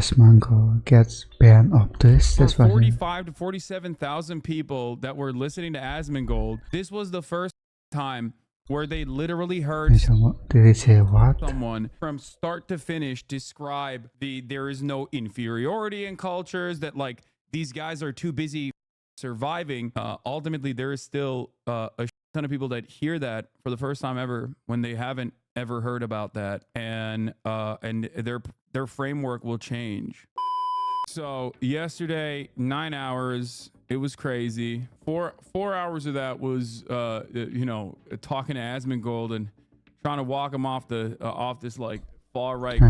Asmongold gets banned of this. For That's what 45 to 47,000 people that were listening to Asmongold, this was the first time where they literally heard did they say what? someone from start to finish describe there is no inferiority in cultures, that like these guys are too busy surviving. Ultimately, there is still a ton of people that hear that for the first time ever when they haven't ever heard about that, and their framework will change. So yesterday, 9 hours, it was crazy. Four hours of that was talking to Asmongold and trying to walk him off this like far right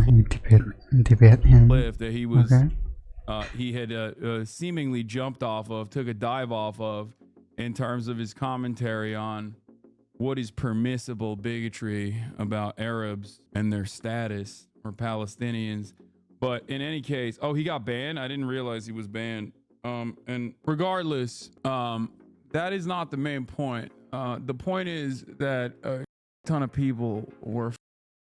debate him. cliff that he was Okay. he had seemingly jumped off of, took a dive off of, in terms of his commentary on what is permissible bigotry about Arabs and their status, or Palestinians. But in any case, oh, he got banned. I didn't realize he was banned. And regardless, that is not the main point. The point is that a ton of people were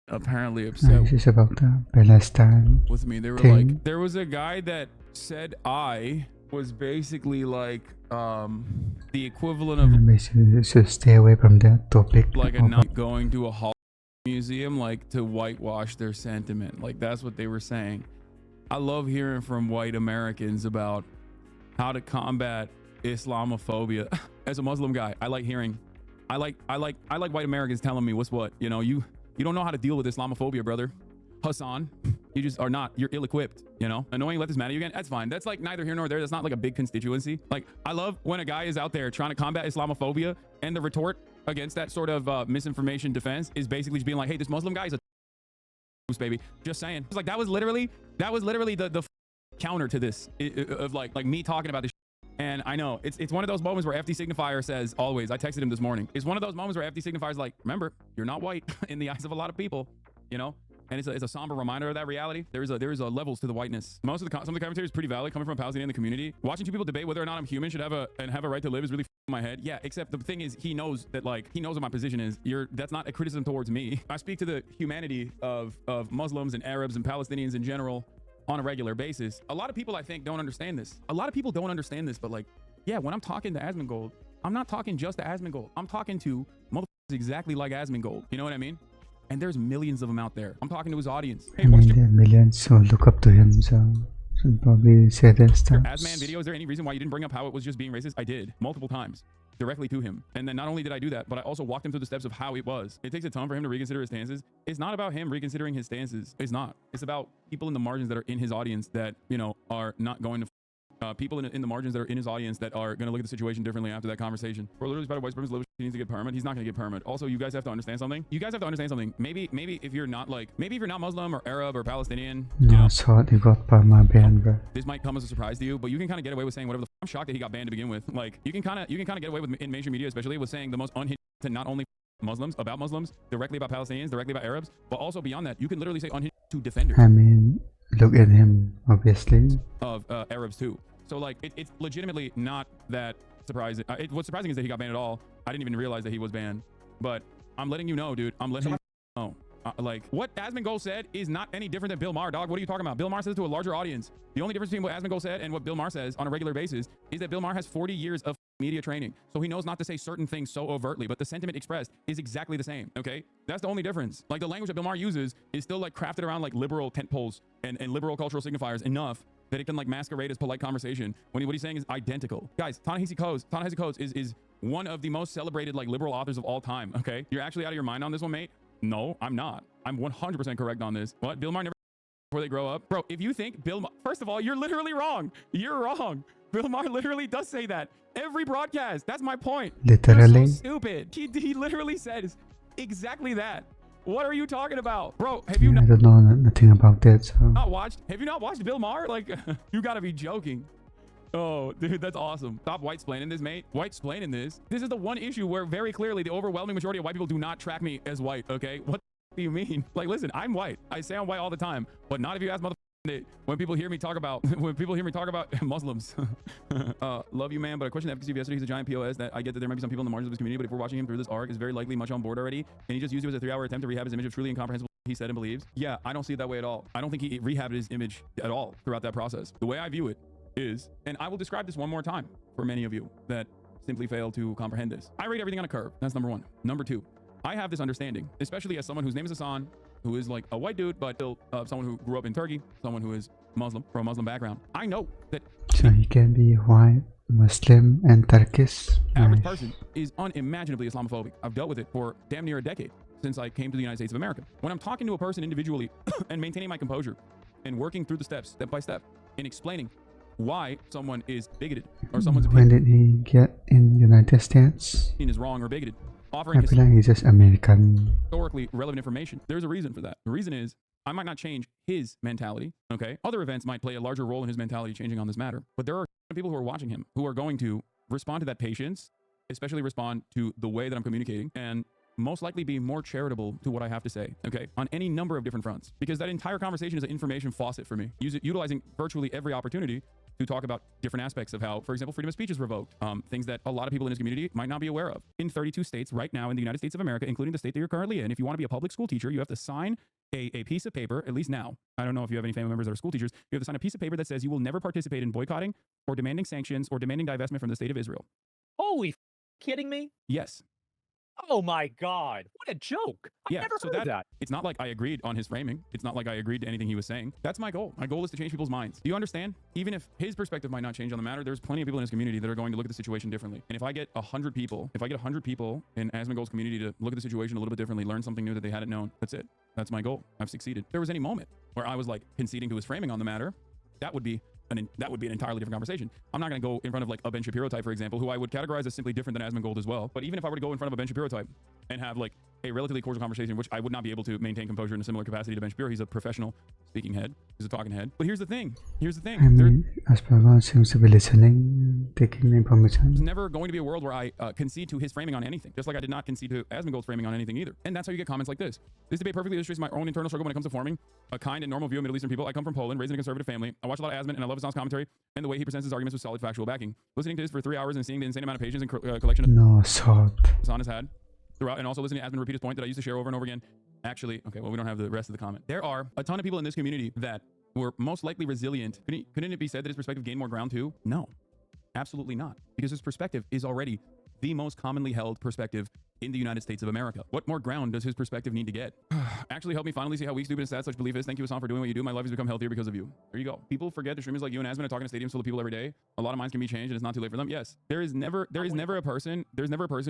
apparently upset This is about the Palestine with me. They were thing. like, there was a guy that said I was basically like the equivalent of Basically, you should stay away from that topic. like a not going to a Holocaust museum, like to whitewash their sentiment. Like that's what they were saying. I love hearing from white Americans about how to combat Islamophobia. As a Muslim guy, I like hearing, I like white Americans telling me what's what. You know, you don't know how to deal with Islamophobia, brother. Hassan, you just are not, you're ill-equipped, you know? Annoying, let this matter you again? That's fine. That's like neither here nor there. That's not like a big constituency. Like, I love when a guy is out there trying to combat Islamophobia, and the retort against that sort of misinformation defense is basically just being like, hey, this Muslim guy is a baby. Just saying. It's like, that was literally the counter to this, of like me talking about this. And I know it's one of those moments where FD Signifier says, always, I texted him this morning. It's one of those moments where FD Signifier is like, remember, you're not white in the eyes of a lot of people, you know? And it's a somber reminder of that reality. There is a levels to the whiteness. Some of the commentary is pretty valid, coming from a Palestinian in the community. Watching two people debate whether or not I'm human should have a right to live is really in my head. Yeah, except the thing is, he knows what my position is. That's not a criticism towards me. I speak to the humanity of Muslims and Arabs and Palestinians in general on a regular basis. A lot of people, I think, don't understand this. But like, yeah, when I'm talking to Asmongold, I'm not talking just to Asmongold. I'm talking to motherfuckers exactly like Asmongold. You know what I mean? And there's millions of them out there. I'm talking to his audience. Hey, I mean, there are millions who look up to him, so should probably say that stuff. Asman video, is there any reason why you didn't bring up how it was just being racist? I did, multiple times, directly to him. And then not only did I do that, but I also walked him through the steps of how it was. It takes a ton for him to reconsider his stances. It's not about him reconsidering his stances. It's not. It's about people in the margins that are in his audience that, you know, are not going to people in the margins that are in his audience that are going to look at the situation differently after that conversation. We're literally about white supremacy. He needs to get permit. He's not going to get permit. Also, you guys have to understand something. Maybe if you're not Muslim or Arab or Palestinian, No, so he got perma banned, bro. this might come as a surprise to you, but you can kind of get away with saying whatever the I'm shocked that he got banned to begin with. Like, you can kind of get away with, in mainstream media especially, with saying the most unhinged to not only Muslims, about Muslims, directly about Palestinians, directly about Arabs, but also beyond that, you can literally say unhinged to defenders I mean, look at him, obviously. of Arabs too. So like, it's legitimately not that surprising. What's surprising is that he got banned at all. I didn't even realize that he was banned. But I'm letting you know, dude. I'm letting you know. Like, what Asmongold said is not any different than Bill Maher, dog. What are you talking about? Bill Maher says it to a larger audience. The only difference between what Asmongold said and what Bill Maher says on a regular basis is that Bill Maher has 40 years of media training. So he knows not to say certain things so overtly, but the sentiment expressed is exactly the same, okay? That's the only difference. Like, the language that Bill Maher uses is still like crafted around like liberal tent poles and liberal cultural signifiers enough that it can like masquerade as polite conversation when what he's saying is identical. Guys, Ta-Nehisi Coates is one of the most celebrated like liberal authors of all time, okay? You're actually out of your mind on this one, mate? No, I'm not. I'm 100% correct on this. What? Bill Maher never before they grow up? Bro, if you think Bill Maher, first of all, you're literally wrong. You're wrong. Bill Maher literally does say that every broadcast. That's my point. Literally? You're so stupid. He literally says exactly that. What are you talking about? Bro, have you I don't know nothing about that, so... Have you not watched Bill Maher? Like, you gotta be joking. Oh, dude, that's awesome. Stop white-splaining this, mate. White-splaining this. This is the one issue where very clearly the overwhelming majority of white people do not track me as white, okay? What do you mean? Like, listen, I'm white. I say I'm white all the time, but not if you ask when people hear me talk about Muslims. Love you, man, but a question that FTC yesterday, he's a giant POS. That I get that there might be some people in the margins of this community, but if we're watching him through this arc, is very likely much on board already, and he just used it as a 3-hour attempt to rehab his image of truly incomprehensible he said and believes. Yeah, I don't see it that way at all. I don't think he rehabbed his image at all throughout that process. The way I view it is, and I will describe this one more time for many of you that simply fail to comprehend this. I rate everything on a curve. That's number one. Number two, I have this understanding, especially as someone whose name is Hassan, who is like a white dude, but still someone who grew up in Turkey, someone who is Muslim, from a Muslim background. I know that So he can be white, Muslim, and Turkish. average Nice. person is unimaginably Islamophobic. I've dealt with it for damn near a decade since I came to the United States of America. When I'm talking to a person individually and maintaining my composure and working through the steps, step by step, and explaining why someone is bigoted or someone's When opinion did he get in United States? is wrong or bigoted, I offering feel like he's just American. historically relevant information. There's a reason for that. The reason is I might not change his mentality, okay? Other events might play a larger role in his mentality changing on this matter. But there are people who are watching him who are going to respond to that patience, especially respond to the way that I'm communicating, and most likely be more charitable to what I have to say, okay? On any number of different fronts. Because that entire conversation is an information faucet for me. Utilizing virtually every opportunity to talk about different aspects of how, for example, freedom of speech is revoked. Things that a lot of people in this community might not be aware of. In 32 states right now in the United States of America, including the state that you're currently in, if you want to be a public school teacher, you have to sign a piece of paper, at least now. I don't know if you have any family members that are school teachers. You have to sign a piece of paper that says you will never participate in boycotting or demanding sanctions or demanding divestment from the state of Israel. Holy kidding me? Yes. Oh my God. What a joke. I Yeah, never so heard of that. it's not like I agreed on his framing. It's not like I agreed to anything he was saying. That's my goal. My goal is to change people's minds. Do you understand? Even if his perspective might not change on the matter, there's plenty of people in his community that are going to look at the situation differently. And if I get 100 people, if I get 100 people in Asmongold's community to look at the situation a little bit differently, learn something new that they hadn't known, that's it. That's my goal. I've succeeded. If there was any moment where I was like conceding to his framing on the matter, that would be an entirely different conversation. I'm not going to go in front of like a Ben Shapiro type, for example, who I would categorize as simply different than Asmongold as well. But even if I were to go in front of a Ben Shapiro type and have like a relatively cordial conversation, which I would not be able to maintain composure in a similar capacity to Ben Shapiro. He's a professional speaking head. He's a talking head. But here's the thing. I mean, Asmongold seems to be listening, taking the information. There's never going to be a world where I concede to his framing on anything, just like I did not concede to Asmongold's framing on anything either. And that's how you get comments like this. This debate perfectly illustrates my own internal struggle when it comes to forming a kind and normal view of Middle Eastern people. I come from Poland, raised in a conservative family. I watch a lot of Asmon, and I love Hassan's commentary and the way he presents his arguments with solid factual backing. Listening to this for 3 hours and seeing the insane amount of patience and collection of No salt. Hassan has had throughout, and also listening to Asmon repeat his point that I used to share over and over again. Actually, okay, well, we don't have the rest of the comment. There are a ton of people in this community that were most likely resilient. Couldn't it be said that his perspective gained more ground too? No, absolutely not. Because his perspective is already the most commonly held perspective in the United States of America. What more ground does his perspective need to get? Actually help me finally see how weak, stupid, and sad such belief is. Thank you, Hassan, for doing what you do. My life has become healthier because of you. There you go. People forget that streamers like you and Asmon are talking to stadiums full of people every day. A lot of minds can be changed and it's not too late for them. Yes, there is never a person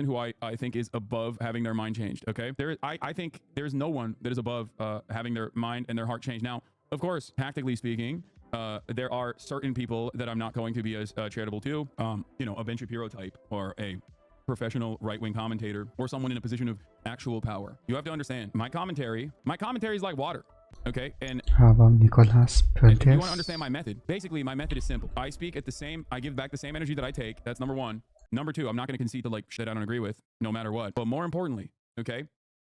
who I think is above having their mind changed. Okay. I think there's no one that is above having their mind and their heart changed. Now, of course, tactically speaking, there are certain people that I'm not going to be as charitable to. A Ben Shapiro type or a professional right-wing commentator or someone in a position of actual power. You have to understand my commentary is like water. Okay. And How about Nicolas if you want to Puentes? understand my method, basically my method is simple. I give back the same energy that I take. That's number one. Number two, I'm not going to concede to like shit I don't agree with no matter what. But more importantly, okay,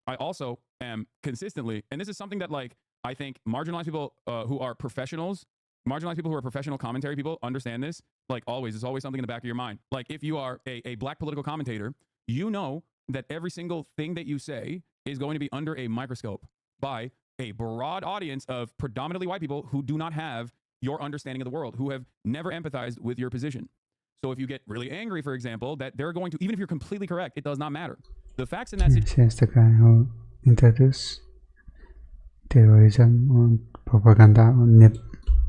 I also am consistently, and this is something that like I think marginalized people who are professional commentary people understand this. Like always, it's always something in the back of your mind. Like if you are a black political commentator, you know that every single thing that you say is going to be under a microscope by a broad audience of predominantly white people who do not have your understanding of the world, who have never empathized with your position. So if you get really angry, for example, that they're going to, even if you're completely correct, it does not matter. The facts in that He's the guy who introduced terrorism or propaganda on NIP.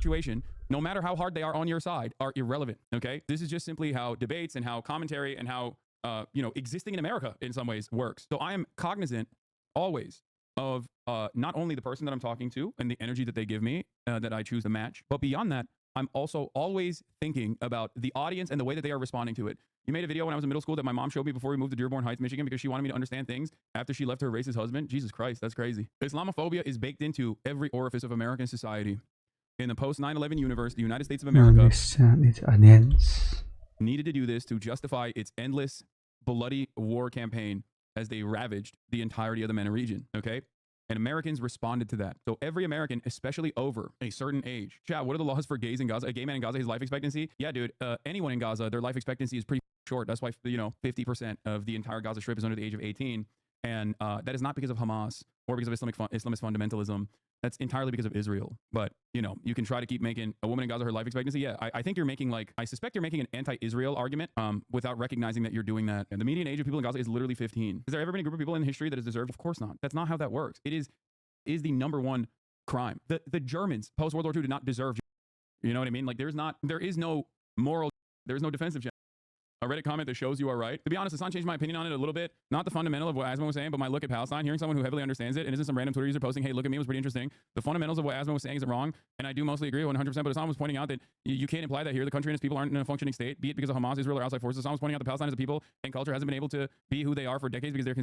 situation, no matter how hard they are on your side, are irrelevant. Okay, this is just simply how debates and how commentary and how existing in America in some ways works. So I am cognizant always of not only the person that I'm talking to and the energy that they give me that I choose to match, but beyond that, I'm also always thinking about the audience and the way that they are responding to it. You made a video when I was in middle school that my mom showed me before we moved to Dearborn Heights, Michigan, because she wanted me to understand things after she left her racist husband. Jesus Christ, that's crazy. Islamophobia is baked into every orifice of American society. In the post 9/11 universe, the United States of America It's onions. needed to do this to justify its endless, bloody war campaign as they ravaged the entirety of the MENA region. Okay. And Americans responded to that. So every American, especially over a certain age. Chat, what are the laws for gays in Gaza? A gay man in Gaza, his life expectancy? Yeah, dude, anyone in Gaza, their life expectancy is pretty short. That's why, 50% of the entire Gaza Strip is under the age of 18. And that is not because of Hamas or because of Islamist fundamentalism. That's entirely because of Israel. But, you know, you can try to keep making a woman in Gaza her life expectancy. Yeah, I think you're making I suspect you're making an anti-Israel argument without recognizing that you're doing that. And the median age of people in Gaza is literally 15. Has there ever been a group of people in history that has deserved? Of course not. That's not how that works. It is the number one crime. The Germans post World War II did not deserve. You know what I mean? Like there is no moral, there is no defensive. A Reddit comment that shows you are right. To be honest, Hassan changed my opinion on it a little bit. Not the fundamental of what Asmon was saying, but my look at Palestine, hearing someone who heavily understands it, and isn't some random Twitter user posting, hey, look at me, was pretty interesting. The fundamentals of what Asmon was saying isn't wrong, and I do mostly agree 100%, but Hassan was pointing out that you can't imply that here the country and its people aren't in a functioning state, be it because of Hamas, Israel, or outside forces. Hassan was pointing out that Palestine as a people and culture hasn't been able to be who they are for decades because they're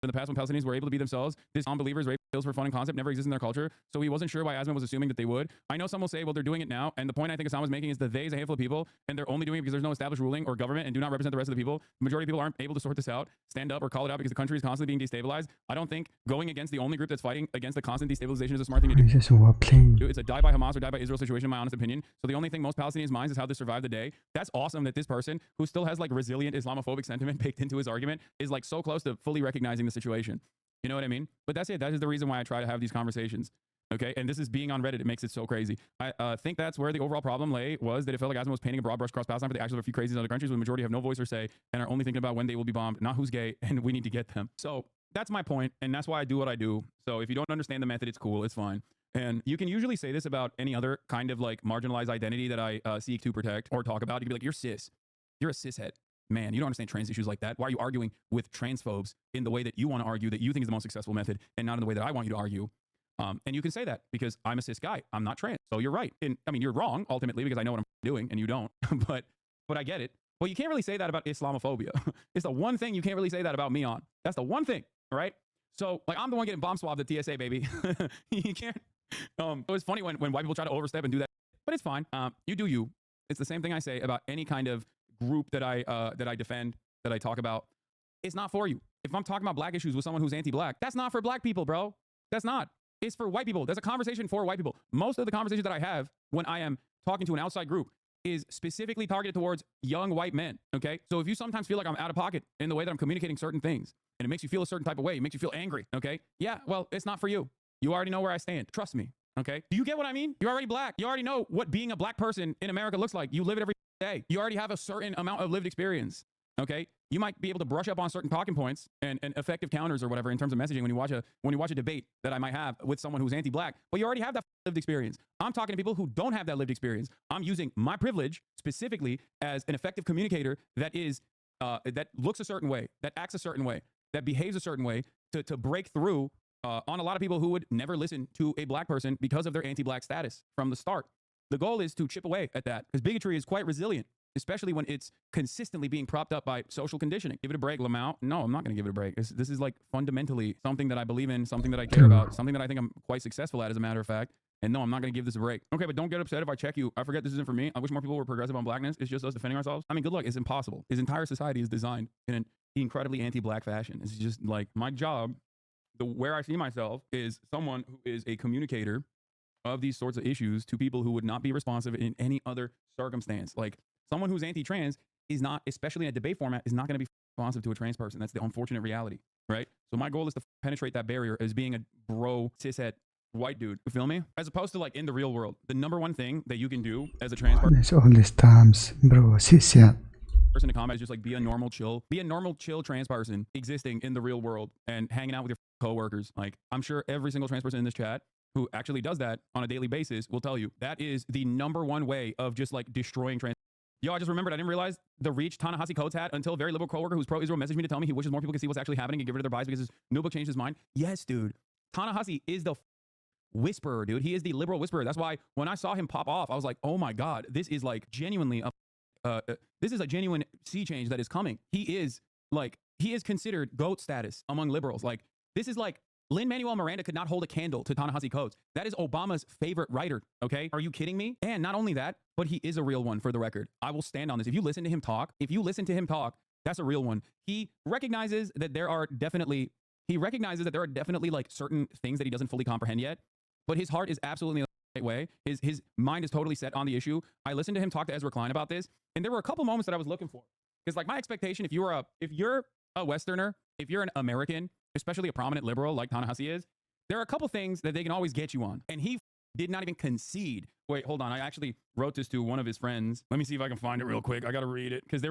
in the past when Palestinians were able to be themselves. This non-believers rape kills for fun and concept never exists in their culture. So he wasn't sure why Asman was assuming that they would. I know some will say, well, they're doing it now. And the point I think Hassan was making is that they is a handful of people and they're only doing it because there's no established ruling or government and do not represent the rest of the people. The majority of people aren't able to sort this out, stand up or call it out because the country is constantly being destabilized. I don't think going against the only group that's fighting against the constant destabilization is a smart thing to do. It's a die by Hamas or die by Israel situation, in my honest opinion. So the only thing most Palestinians minds is how to survive the day. That's awesome that this person who still has resilient Islamophobic sentiment baked into his argument is so close to fully recognizing the situation. You know what I mean? But that's it. That is the reason why I try to have these conversations. Okay. And this is being on Reddit. It makes it so crazy. I think that's where the overall problem was that it felt like Asman was painting a broad brush across Palestine for the actions of a few crazies in other countries where the majority have no voice or say and are only thinking about when they will be bombed, not who's gay, and we need to get them. So that's my point, and that's why I do what I do. So if you don't understand the method, it's cool. It's fine. And you can usually say this about any other kind of marginalized identity that I seek to protect or talk about. You can be like, you're cis. You're a cishet. Man, you don't understand trans issues like that. Why are you arguing with transphobes in the way that you want to argue that you think is the most successful method and not in the way that I want you to argue? And you can say that because I'm a cis guy. I'm not trans. So you're right. And I mean, you're wrong ultimately because I know what I'm doing and you don't. but I get it. Well, you can't really say that about Islamophobia. It's the one thing you can't really say that about me on. That's the one thing, right? So I'm the one getting bomb swabbed at TSA, baby. You can't. So it's funny when white people try to overstep and do that, but it's fine. You do you. It's the same thing I say about any kind of group that I defend, that I talk about. It's not for you. If I'm talking about black issues with someone who's anti-black, that's not for black people, bro. That's not. It's for white people. There's a conversation for white people. Most of the conversations that I have when I am talking to an outside group is specifically targeted towards young white men, okay? So if you sometimes feel like I'm out of pocket in the way that I'm communicating certain things, and it makes you feel a certain type of way, it makes you feel angry, okay? Yeah, well, it's not for you. You already know where I stand. Trust me, okay? Do you get what I mean? You're already black. You already know what being a black person in America looks like. You live it every day. You already have a certain amount of lived experience, okay? You might be able to brush up on certain talking points and effective counters or whatever in terms of messaging when you watch a debate that I might have with someone who's anti-black. Well, you already have that lived experience. I'm talking to people who don't have that lived experience. I'm using my privilege specifically as an effective communicator that looks a certain way, that acts a certain way, that behaves a certain way to break through on a lot of people who would never listen to a black person because of their anti-black status from the start. The goal is to chip away at that because bigotry is quite resilient, especially when it's consistently being propped up by social conditioning. Give it a break, Lamau. No, I'm not going to give it a break. This is fundamentally something that I believe in, something that I care about, something that I think I'm quite successful at, as a matter of fact. And no, I'm not going to give this a break. Okay, but don't get upset if I check you. I forget this isn't for me. I wish more people were progressive on blackness. It's just us defending ourselves. I mean, good luck. It's impossible. His entire society is designed in an incredibly anti-black fashion. It's just my job, where I see myself is someone who is a communicator of these sorts of issues to people who would not be responsive in any other circumstance. Someone who's anti-trans is not, especially in a debate format, is not going to be responsive to a trans person. That's the unfortunate reality, right? So my goal is to penetrate that barrier as being a bro, cishet, white dude. You feel me? As opposed to in the real world, the number one thing that you can do as a trans person. There's all these times, bro, cishet. Person to combat is just be a normal chill trans person existing in the real world and hanging out with your coworkers. I'm sure every single trans person in this chat who actually does that on a daily basis will tell you that is the number one way of just destroying trans. Yo, I just remembered, I didn't realize the reach Ta-Nehisi Coates had until a very liberal coworker who's pro-Israel messaged me to tell me he wishes more people could see what's actually happening and get rid of their bias because his new book changed his mind. Yes, dude. Ta-Nehisi is the whisperer, dude. He is the liberal whisperer. That's why when I saw him pop off, I was like, oh my God, this is genuinely this is a genuine sea change that is coming. He is considered GOAT status among liberals. This is Lin-Manuel Miranda could not hold a candle to Ta-Nehisi Coates. That is Obama's favorite writer, okay? Are you kidding me? And not only that, but he is a real one for the record. I will stand on this. If you listen to him talk, that's a real one. He recognizes that there are definitely certain things that he doesn't fully comprehend yet, but his heart is absolutely in the right way. His mind is totally set on the issue. I listened to him talk to Ezra Klein about this, and there were a couple moments that I was looking for. Because my expectation, if you're a Westerner, if you're an American, especially a prominent liberal like Ta-Nehisi is, there are a couple things that they can always get you on. And he did not even concede. Wait, hold on. I actually wrote this to one of his friends. Let me see if I can find it real quick. I got to read it. Because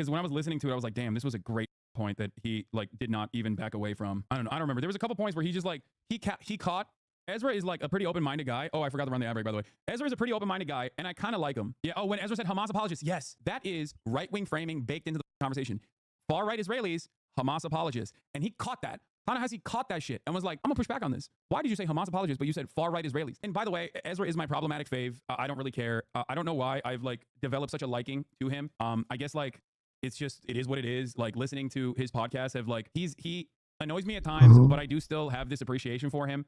when I was listening to it, I was like, damn, this was a great point that he like did not even back away from. I don't know. I don't remember. There was a couple points where he just like, he caught. Ezra is like a pretty open-minded guy. Oh, I forgot to run the ad break, by the way. Ezra is a pretty open-minded guy, and I kind of like him. Yeah. Oh, when Ezra said Hamas apologists, yes, that is right-wing framing baked into the conversation. Far-right Israelis, Hamas apologists. And he caught that. Ta-Nehisi caught that shit and was like, I'm gonna push back on this. Why did you say Hamas apologists, but you said far-right Israelis? And by the way, Ezra is my problematic fave. I don't really care. I don't know why I've like developed such a liking to him. I guess like it is what it is. Like listening to his podcast have like, he annoys me at times, but I do still have this appreciation for him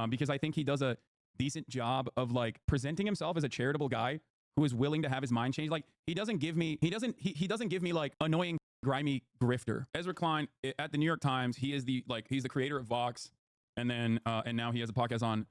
because I think he does a decent job of like presenting himself as a charitable guy who is willing to have his mind changed. Like he doesn't give me like annoying grimy grifter. Ezra Klein at the New York Times, he's the creator of Vox, and then and now he has a podcast on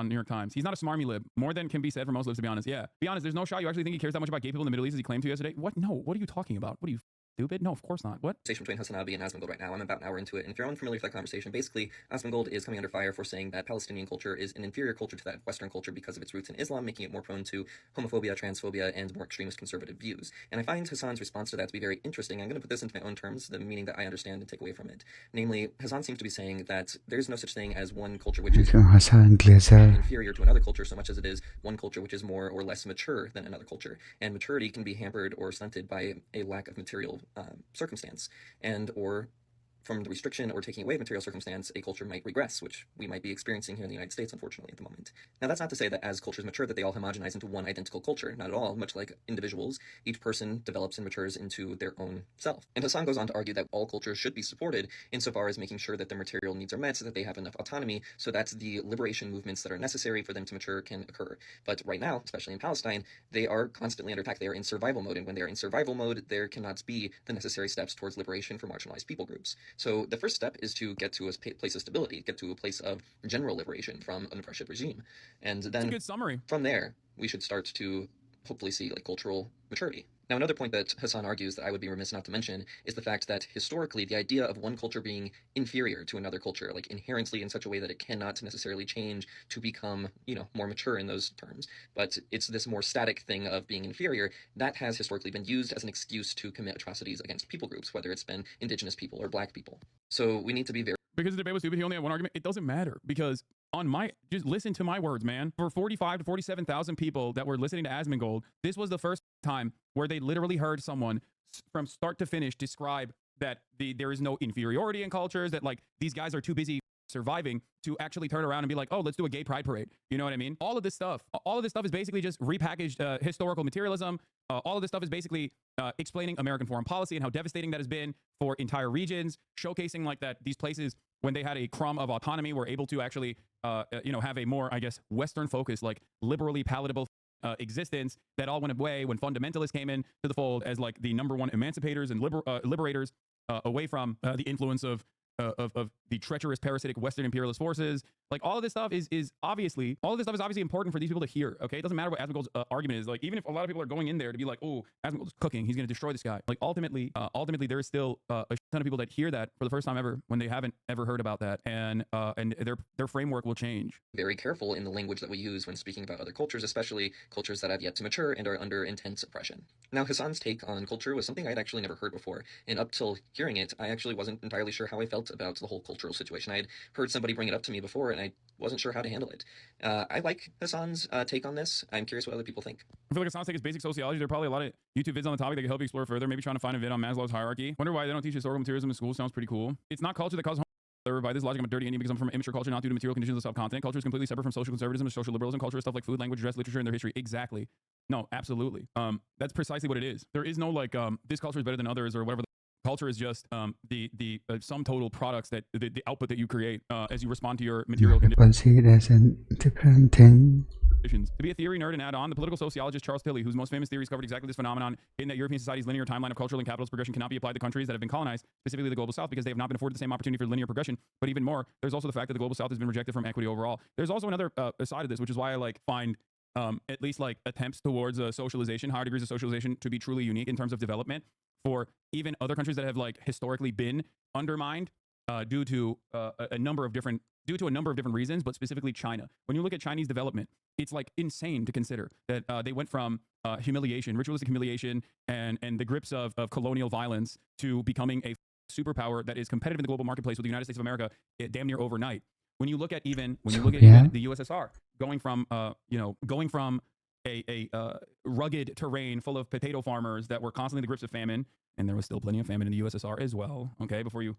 New York Times. He's not a smarmy lib. More than can be said for most libs, to be honest. Yeah, be honest. There's no shot you actually think he cares that much about gay people in the Middle East as he claimed to yesterday. What? No. What are you talking about? What are you stupid? No, of course not. What? Conversation between Hasanabi and Asmongold right now. I'm about an hour into it, and if you're unfamiliar with that conversation, basically Asmongold is coming under fire for saying that Palestinian culture is an inferior culture to that Western culture because of its roots in Islam, making it more prone to homophobia, transphobia, and more extremist conservative views. And I find Hassan's response to that to be very interesting. I'm going to put this into my own terms, the meaning that I understand and take away from it. Namely, Hassan seems to be saying that there's no such thing as one culture which is inferior to another culture so much as it is one culture which is more or less mature than another culture. And maturity can be hampered or stunted by a lack of material circumstance. And or from the restriction or taking away of material circumstance, a culture might regress, which we might be experiencing here in the United States, unfortunately, at the moment. Now, that's not to say that as cultures mature that they all homogenize into one identical culture. Not at all. Much like individuals, each person develops and matures into their own self. And Hassan goes on to argue that all cultures should be supported insofar as making sure that their material needs are met so that they have enough autonomy so that the liberation movements that are necessary for them to mature can occur. But right now, especially in Palestine, they are constantly under attack. They are in survival mode. And when they're in survival mode, there cannot be the necessary steps towards liberation for marginalized people groups. So the first step is to get to a place of stability, get to a place of general liberation from an oppressive regime. And then that's a good summary. From there, we should start to hopefully see like cultural maturity. Now, another point that Hassan argues that I would be remiss not to mention is the fact that historically the idea of one culture being inferior to another culture, like inherently in such a way that it cannot necessarily change to become, more mature in those terms, but it's this more static thing of being inferior that has historically been used as an excuse to commit atrocities against people groups, whether it's been indigenous people or black people. So we need to be very... Because the debate was stupid, he only had one argument. It doesn't matter because just listen to my words, man. For 45 to 47,000 people that were listening to Asmongold, this was the first time where they literally heard someone from start to finish describe that there is no inferiority in cultures, that like these guys are too busy surviving to actually turn around and be like, oh, let's do a gay pride parade. You know what I mean? All of this stuff is basically just repackaged historical materialism. All of this stuff is basically explaining American foreign policy and how devastating that has been for entire regions, showcasing like that these places, when they had a crumb of autonomy, were able to actually, have a more, I guess, Western focused, like liberally palatable existence that all went away when fundamentalists came in to the fold as like the number one emancipators and liberators away from the influence of the treacherous parasitic Western imperialist forces. Like all of this stuff is obviously important for these people to hear. Okay, it doesn't matter what Asmongold's argument is. Like even if a lot of people are going in there to be like, oh, Asmongold's cooking, he's going to destroy this guy. Like ultimately there is still a ton of people that hear that for the first time ever when they haven't ever heard about that, and their framework will change. Very careful in the language that we use when speaking about other cultures, especially cultures that have yet to mature and are under intense oppression. Now, Hassan's take on culture was something I'd actually never heard before, and up till hearing it, I actually wasn't entirely sure how I felt about the whole cultural situation. I had heard somebody bring it up to me before, and I wasn't sure how to handle it. I like Hassan's take on this. I'm curious what other people think. I feel like Hassan's take is basic sociology. There are probably a lot of YouTube vids on the topic that can help you explore further. Maybe trying to find a vid on Maslow's hierarchy. Wonder why they don't teach historical materialism in school. Sounds pretty cool. It's not culture that causes by this logic, I'm a dirty Indian because I'm from immature culture, not due to material conditions of the subcontinent. Culture is completely separate from social conservatism and social liberalism. Culture is stuff like food, language, dress, literature, and their history. Exactly. No, absolutely. That's precisely what it is. There is no like this culture is better than others or whatever. Culture is just the sum total products that the output that you create as you respond to your material conditions. See it as a different thing. To be a theory nerd and add on, the political sociologist Charles Tilly, whose most famous theories covered exactly this phenomenon, in that European society's linear timeline of cultural and capitalist progression cannot be applied to countries that have been colonized, specifically the global south, because they have not been afforded the same opportunity for linear progression. But even more, there's also the fact that the global south has been rejected from equity overall. There's also another side of this, which is why I like find at least like attempts towards socialization, higher degrees of socialization, to be truly unique in terms of development for even other countries that have like historically been undermined due to a number of different reasons, but specifically China. When you look at Chinese development, it's like insane to consider that they went from humiliation, ritualistic humiliation, and the grips of colonial violence to becoming a superpower that is competitive in the global marketplace with the United States of America damn near overnight. When you look at even even the USSR going from a rugged terrain full of potato farmers that were constantly in the grips of famine, and there was still plenty of famine in the USSR as well. Okay, before you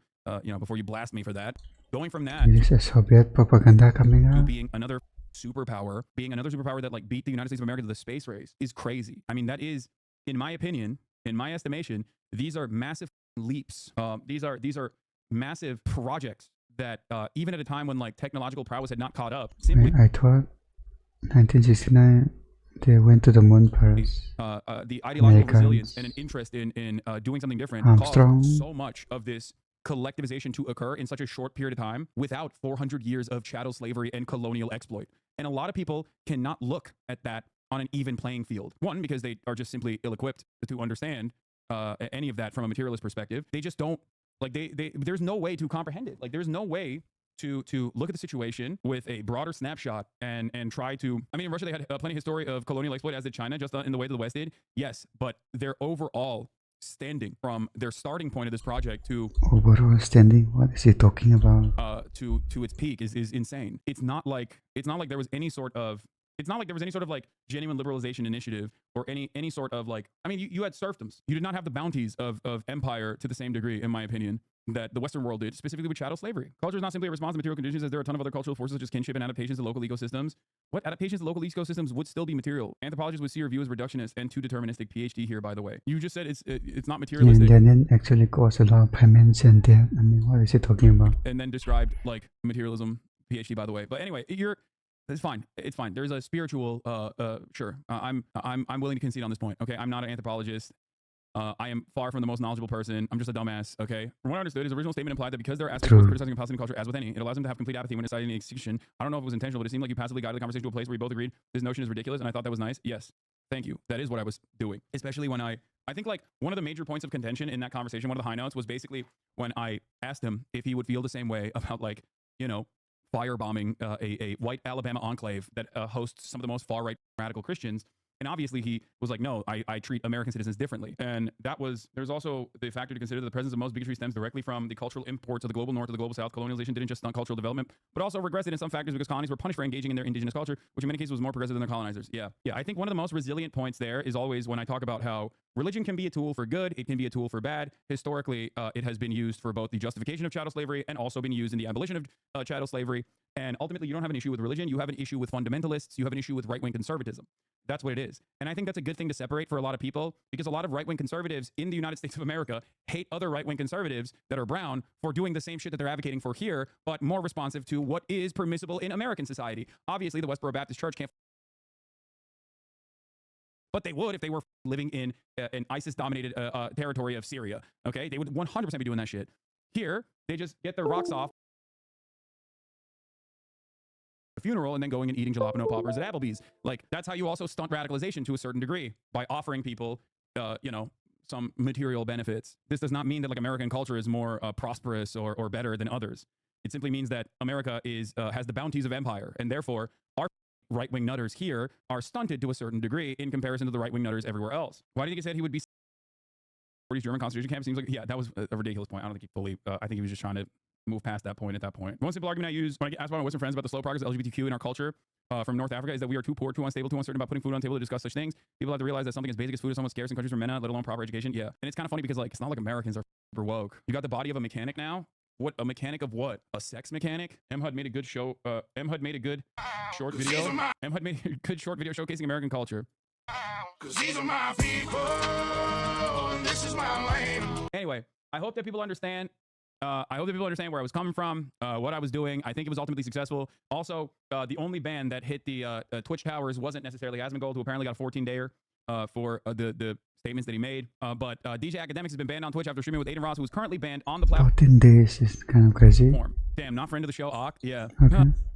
blast me for that, going from that This is Soviet propaganda coming to out. being another superpower that like beat the United States of America to the space race is crazy. I mean, that is, in my opinion, in my estimation, these are massive leaps. These are massive projects that even at a time when like technological prowess had not caught up, simply I thought 1969 they went to the moon first. the ideological resilience and an interest in doing something different Armstrong. caused so much of this collectivization to occur in such a short period of time without 400 years of chattel slavery and colonial exploit. And a lot of people cannot look at that on an even playing field. One, because they are just simply ill-equipped to understand any of that from a materialist perspective. They just don't, like, there's no way to comprehend it. Like, there's no way to look at the situation with a broader snapshot and try to, I mean, in Russia, they had plenty of history of colonial exploit, as did China, just in the way that the West did. Yes, but their overall standing from their starting point of this project to Overall standing? What is he talking about? to its peak is insane. It's not like there was any sort of like genuine liberalization initiative or any sort of like, I mean, you had serfdoms. You did not have the bounties of empire to the same degree, in my opinion, that the Western world did, specifically with chattel slavery. Culture is not simply a response to material conditions, as there are a ton of other cultural forces such as kinship and adaptations to local ecosystems. What adaptations to local ecosystems would still be material? Anthropologists would see your view as reductionist and too deterministic. PhD here, by the way. You just said it's not materialistic. And then actually caused a lot of payments and debt. I mean, what is he talking about? And then described like materialism. PhD, by the way. But anyway, it's fine. It's fine. There's a spiritual, sure. I'm willing to concede on this point. Okay, I'm not an anthropologist. I am far from the most knowledgeable person. I'm just a dumbass. Okay. From what I understood, his original statement implied that because there are aspects of criticizing Palestinian culture, as with any, it allows him to have complete apathy when deciding the execution. I don't know if it was intentional, but it seemed like you passively guided the conversation to a place where you both agreed this notion is ridiculous, and I thought that was nice. Yes, thank you. That is what I was doing. Especially when I think like one of the major points of contention in that conversation, one of the high notes, was basically when I asked him if he would feel the same way about, like, you know, firebombing a white Alabama enclave that hosts some of the most far-right radical Christians. And obviously he was like, no, I treat American citizens differently. And there's also the factor to consider that the presence of most bigotry stems directly from the cultural imports of the global north to the global south. Colonialization didn't just stunt cultural development, but also regressed in some factors because colonies were punished for engaging in their indigenous culture, which in many cases was more progressive than their colonizers. Yeah. I think one of the most resilient points there is always when I talk about how religion can be a tool for good, it can be a tool for bad. Historically, it has been used for both the justification of chattel slavery and also been used in the abolition of chattel slavery. And ultimately, you don't have an issue with religion. You have an issue with fundamentalists. You have an issue with right-wing conservatism. That's what it is. And I think that's a good thing to separate for a lot of people, because a lot of right-wing conservatives in the United States of America hate other right-wing conservatives that are brown for doing the same shit that they're advocating for here, but more responsive to what is permissible in American society. Obviously, the Westboro Baptist Church can't, but they would if they were living in an ISIS-dominated territory of Syria. Okay, they would 100% be doing that shit. Here, they just get their rocks off a funeral and then going and eating jalapeno poppers at Applebee's. Like, that's how you also stunt radicalization to a certain degree, by offering people, some material benefits. This does not mean that like American culture is more prosperous or better than others. It simply means that America has the bounties of empire, and therefore our right-wing nutters here are stunted to a certain degree in comparison to the right-wing nutters everywhere else. Why do you think he said he would be 40s German concentration camp? Seems like, yeah, that was a ridiculous point. I don't think he fully, I think he was just trying to move past that point at that point. One simple argument I use when I get asked by my Western friends about the slow progress of LGBTQ in our culture from North Africa is that we are too poor, too unstable, too uncertain about putting food on the table to discuss such things. People have to realize that something as basic as food is somewhat scarce in countries where men are, let alone proper education. Yeah. And it's kind of funny because, like, it's not like Americans are super woke. You got the body of a mechanic now. What, a mechanic of what? A sex mechanic? MHUD made a good show. MHUD made a good short video. MHUD made a good short video showcasing American culture. Cause these are my people, and this is my lane. Anyway, I hope that people understand. I hope that people understand where I was coming from, what I was doing. I think it was ultimately successful. Also, the only ban that hit the Twitch towers wasn't necessarily Asmongold, who apparently got a 14-dayer for the statements that he made. But DJ Academics has been banned on Twitch after streaming with Aiden Ross, who is currently banned on the platform. 14 days is kind of crazy. Damn, not friend of the show, Ock. Yeah. Okay.